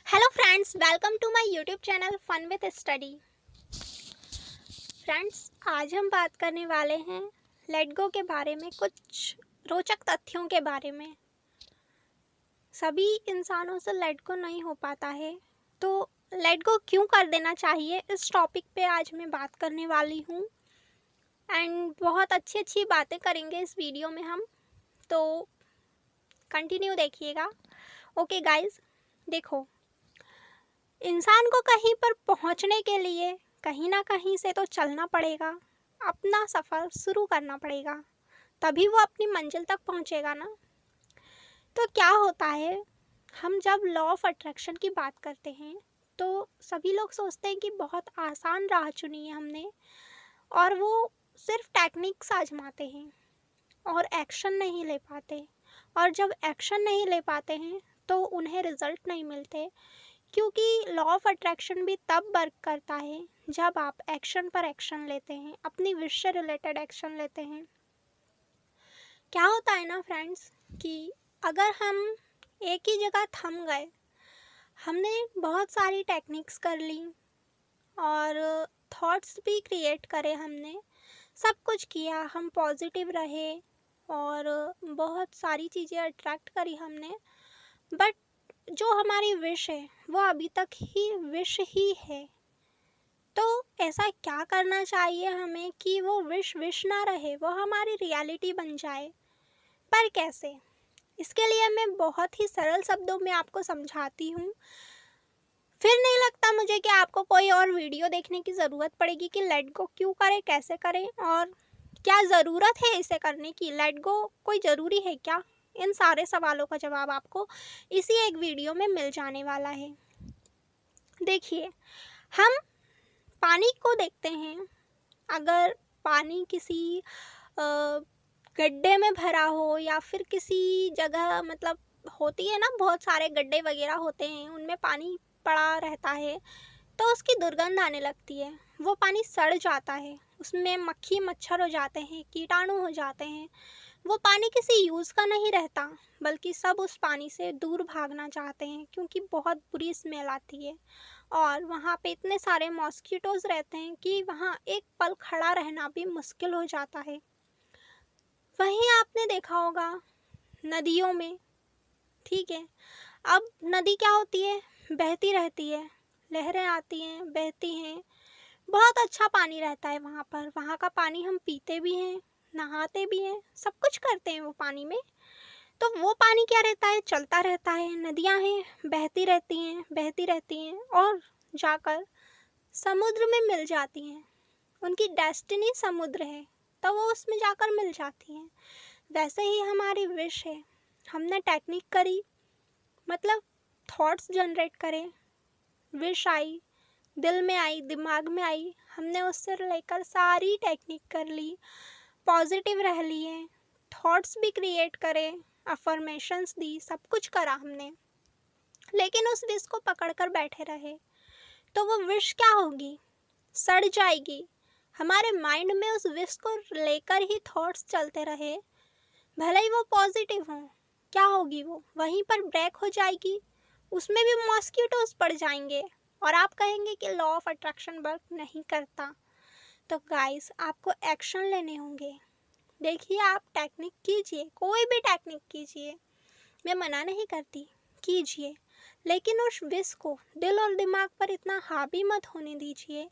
Hello friends, welcome to my YouTube channel fun with study. Friends, आज हम बात करने वाले हैं लेट गो के बारे में, कुछ रोचक तथ्यों के बारे में। सभी इंसानों से लेट गो नहीं हो पाता है, तो लेट गो क्यों कर देना चाहिए, इस टॉपिक पे आज मैं बात करने वाली हूँ। एंड बहुत अच्छी अच्छी बातें करेंगे इस वीडियो में हम, तो कंटिन्यू देखिएगा। ओके गाइज, देखो, इंसान को कहीं पर पहुंचने के लिए कहीं ना कहीं से तो चलना पड़ेगा, अपना सफ़र शुरू करना पड़ेगा, तभी वो अपनी मंजिल तक पहुंचेगा ना। तो क्या होता है, हम जब लॉ ऑफ अट्रैक्शन की बात करते हैं तो सभी लोग सोचते हैं कि बहुत आसान राह चुनी है हमने, और वो सिर्फ टेक्निक्स आजमाते हैं और एक्शन नहीं ले पाते। और जब एक्शन नहीं ले पाते हैं तो उन्हें रिजल्ट नहीं मिलते, क्योंकि लॉ ऑफ अट्रैक्शन भी तब वर्क करता है जब आप एक्शन पर एक्शन लेते हैं, अपनी विश से रिलेटेड एक्शन लेते हैं। क्या होता है ना फ्रेंड्स, कि अगर हम एक ही जगह थम गए, हमने बहुत सारी टेक्निक्स कर ली और थॉट्स भी क्रिएट करे, हमने सब कुछ किया, हम पॉजिटिव रहे और बहुत सारी चीज़ें अट्रैक्ट करी हमने, बट जो हमारी विश है वो अभी तक ही विश ही है। तो ऐसा क्या करना चाहिए हमें कि वो विश विश ना रहे, वो हमारी रियलिटी बन जाए। पर कैसे? इसके लिए मैं बहुत ही सरल शब्दों में आपको समझाती हूँ। फिर नहीं लगता मुझे कि आपको कोई और वीडियो देखने की ज़रूरत पड़ेगी कि लेट गो क्यों करें, कैसे करें और क्या ज़रूरत है इसे करने की। लेट गो कोई ज़रूरी है क्या? इन सारे सवालों का जवाब आपको इसी एक वीडियो में मिल जाने वाला है। देखिए, हम पानी को देखते हैं। अगर पानी किसी गड्ढे में भरा हो या फिर किसी जगह, मतलब होती है ना, बहुत सारे गड्ढे वगैरह होते हैं, उनमें पानी पड़ा रहता है तो उसकी दुर्गंध आने लगती है, वो पानी सड़ जाता है, उसमें मक्खी मच्छर हो जाते हैं, कीटाणु हो जाते हैं। वो पानी किसी यूज़ का नहीं रहता, बल्कि सब उस पानी से दूर भागना चाहते हैं क्योंकि बहुत बुरी स्मेल आती है और वहाँ पे इतने सारे मॉस्किटोज़ रहते हैं कि वहाँ एक पल खड़ा रहना भी मुश्किल हो जाता है। वहीं आपने देखा होगा नदियों में, ठीक है, अब नदी क्या होती है, बहती रहती है, लहरें आती हैं, बहती हैं, बहुत अच्छा पानी रहता है वहाँ पर, वहाँ का पानी हम पीते भी हैं, नहाते भी हैं, सब कुछ करते हैं वो पानी में। तो वो पानी क्या रहता है, चलता रहता है, नदियाँ हैं, बहती रहती हैं, बहती रहती हैं और जाकर समुद्र में मिल जाती हैं। उनकी डेस्टिनी समुद्र है, तो वो उसमें जाकर मिल जाती हैं। वैसे ही हमारी विश है, हमने टेक्निक करी, मतलब थॉट्स जनरेट करे, विश आई, दिल में आई, दिमाग में आई, हमने उससे लेकर सारी टेक्निक कर ली, पॉजिटिव रह लिए, थॉट्स भी क्रिएट करे, अफर्मेशंस दी, सब कुछ करा हमने, लेकिन उस विश को पकड़ कर बैठे रहे तो वो विश क्या होगी, सड़ जाएगी। हमारे माइंड में उस विश को लेकर ही थॉट्स चलते रहे, भले ही वो पॉजिटिव हों, क्या होगी, वो वहीं पर ब्रेक हो जाएगी, उसमें भी मॉस्किटोज पड़ जाएंगे और आप कहेंगे कि लॉ ऑफ अट्रैक्शन वर्क नहीं करता। तो गाइस, आपको एक्शन लेने होंगे। देखिए, आप टेक्निक कीजिए, कोई भी टेक्निक कीजिए, मैं मना नहीं करती, कीजिए, लेकिन उस विश को दिल और दिमाग पर इतना हावी मत होने दीजिए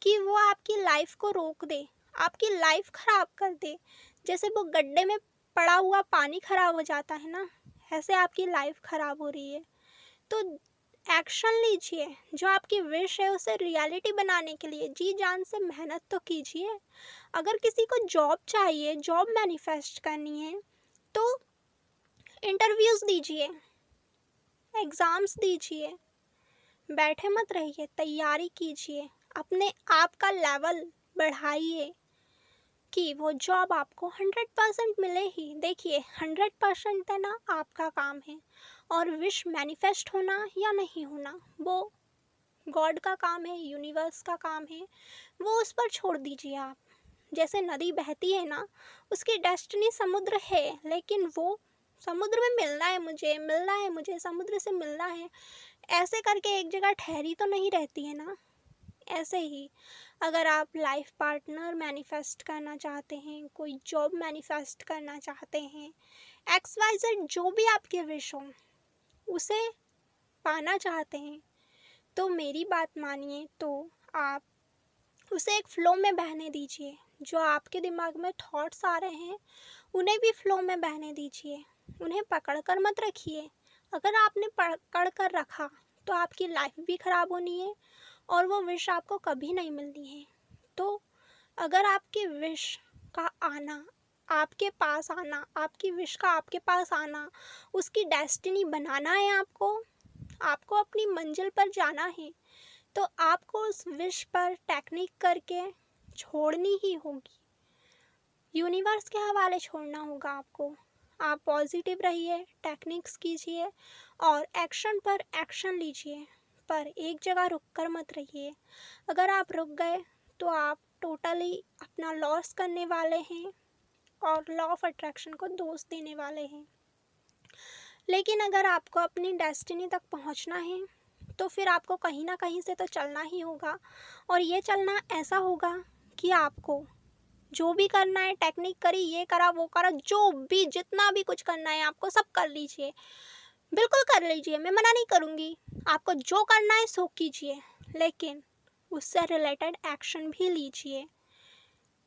कि वो आपकी लाइफ को रोक दे, आपकी लाइफ खराब कर दे। जैसे वो गड्ढे में पड़ा हुआ पानी खराब हो जाता है ना, ऐसे आपकी लाइफ खराब हो रही है। तो एक्शन लीजिए, जो आपकी विश है उसे रियलिटी बनाने के लिए जी जान से मेहनत तो कीजिए। अगर किसी को जॉब चाहिए, जॉब मैनिफेस्ट करनी है, तो इंटरव्यूज़ दीजिए, एग्ज़ाम्स दीजिए, बैठे मत रहिए, तैयारी कीजिए, अपने आप का लेवल बढ़ाइए कि वो जॉब आपको 100% मिले ही। देखिए, 100% देना आपका काम है और विश मैनिफेस्ट होना या नहीं होना वो गॉड का काम है, यूनिवर्स का काम है, वो उस पर छोड़ दीजिए आप। जैसे नदी बहती है ना, उसकी डेस्टिनी समुद्र है, लेकिन वो समुद्र में मिलना है मुझे, मिलना है मुझे, समुद्र से मिलना है, ऐसे करके एक जगह ठहरी तो नहीं रहती है ना। ऐसे ही अगर आप लाइफ पार्टनर मैनिफेस्ट करना चाहते हैं, कोई जॉब मैनिफेस्ट करना चाहते हैं, XYZ जो भी आपके विश हो उसे पाना चाहते हैं, तो मेरी बात मानिए, तो आप उसे एक फ्लो में बहने दीजिए। जो आपके दिमाग में थॉट्स आ रहे हैं उन्हें भी फ्लो में बहने दीजिए, उन्हें पकड़ कर मत रखिए। अगर आपने पकड़ कर रखा तो आपकी लाइफ भी ख़राब होनी है और वो विश आपको कभी नहीं मिलनी है। तो अगर आपकी विश का आना, आपके पास आना, आपकी विश का आपके पास आना, उसकी डेस्टिनी बनाना है आपको, आपको अपनी मंजिल पर जाना है, तो आपको उस विश पर टेक्निक करके छोड़नी ही होगी। यूनिवर्स के हवाले छोड़ना होगा आपको। आप पॉजिटिव रहिए, टेक्निक्स कीजिए और एक्शन पर एक्शन लीजिए, पर एक जगह रुक कर मत रहिए। अगर आप रुक गए तो आप टोटली अपना लॉस करने वाले हैं और लॉ ऑफ अट्रैक्शन को दोष देने वाले हैं। लेकिन अगर आपको अपनी डेस्टिनी तक पहुंचना है तो फिर आपको कहीं ना कहीं से तो चलना ही होगा, और ये चलना ऐसा होगा कि आपको जो भी करना है, टेक्निक करी, ये करा, वो करा, जो भी जितना भी कुछ करना है आपको सब कर लीजिए, बिल्कुल कर लीजिए, मैं मना नहीं करूँगी। आपको जो करना है सो कीजिए, लेकिन उससे रिलेटेड एक्शन भी लीजिए।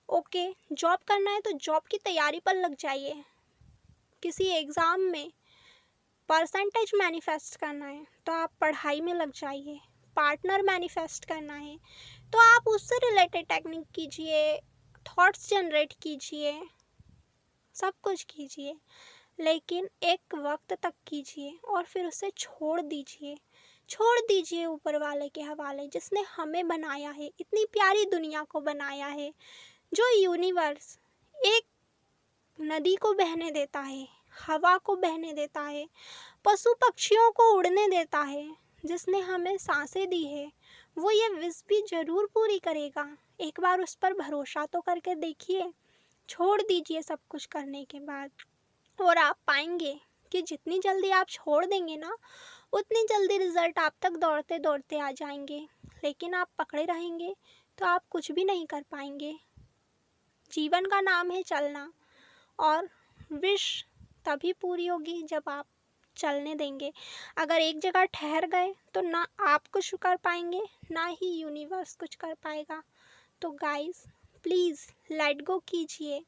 ओके, जॉब करना है तो जॉब की तैयारी पर लग जाइए। किसी एग्ज़ाम में परसेंटेज मैनिफेस्ट करना है तो आप पढ़ाई में लग जाइए। पार्टनर मैनिफेस्ट करना है तो आप उससे रिलेटेड टेक्निक कीजिए, थॉट्स जनरेट कीजिए, सब कुछ कीजिए, लेकिन एक वक्त तक कीजिए और फिर उसे छोड़ दीजिए ऊपर वाले के हवाले, जिसने हमें बनाया है, इतनी प्यारी दुनिया को बनाया है। जो यूनिवर्स एक नदी को बहने देता है, हवा को बहने देता है, पशु पक्षियों को उड़ने देता है, जिसने हमें सांसें दी है, वो ये विश भी ज़रूर पूरी करेगा। एक बार उस पर भरोसा तो करके देखिए। छोड़ दीजिए सब कुछ करने के बाद, और आप पाएंगे कि जितनी जल्दी आप छोड़ देंगे ना, उतनी जल्दी रिजल्ट आप तक दौड़ते दौड़ते आ जाएंगे। लेकिन आप पकड़े रहेंगे तो आप कुछ भी नहीं कर पाएंगे। जीवन का नाम है चलना, और विश तभी पूरी होगी जब आप चलने देंगे। अगर एक जगह ठहर गए तो ना आप कुछ कर पाएंगे, ना ही यूनिवर्स कुछ कर पाएगा। तो गाइस, प्लीज़ लेट गो कीजिए।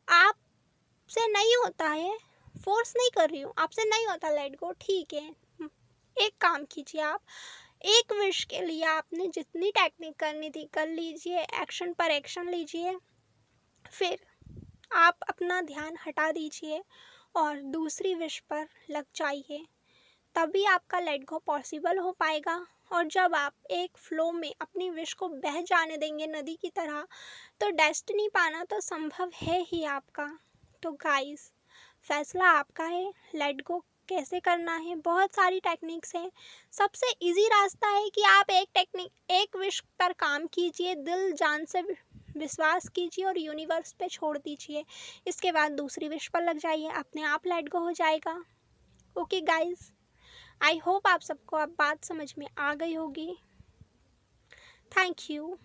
आपसे नहीं होता है, फोर्स नहीं कर रही हूँ, आपसे नहीं होता लेट गो, ठीक है। एक काम कीजिए, आप एक विश के लिए आपने जितनी टेक्निक करनी थी कर लीजिए, एक्शन पर एक्शन लीजिए, फिर आप अपना ध्यान हटा दीजिए और दूसरी विश पर लग जाइए। तभी आपका लेट गो पॉसिबल हो पाएगा। और जब आप एक फ्लो में अपनी विश को बह जाने देंगे नदी की तरह, तो डेस्टिनी पाना तो संभव है ही आपका। तो गाइस, फैसला आपका है, लेट गो कैसे करना है। बहुत सारी टेक्निक्स हैं। सबसे इजी रास्ता है कि आप एक विश पर काम कीजिए, दिल जान से विश्वास कीजिए और यूनिवर्स पे छोड़ दीजिए। इसके बाद दूसरी विश पर लग जाइए, अपने आप लेट गो हो जाएगा। ओके गाइस, आई होप आप सबको अब बात समझ में आ गई होगी। Thank you.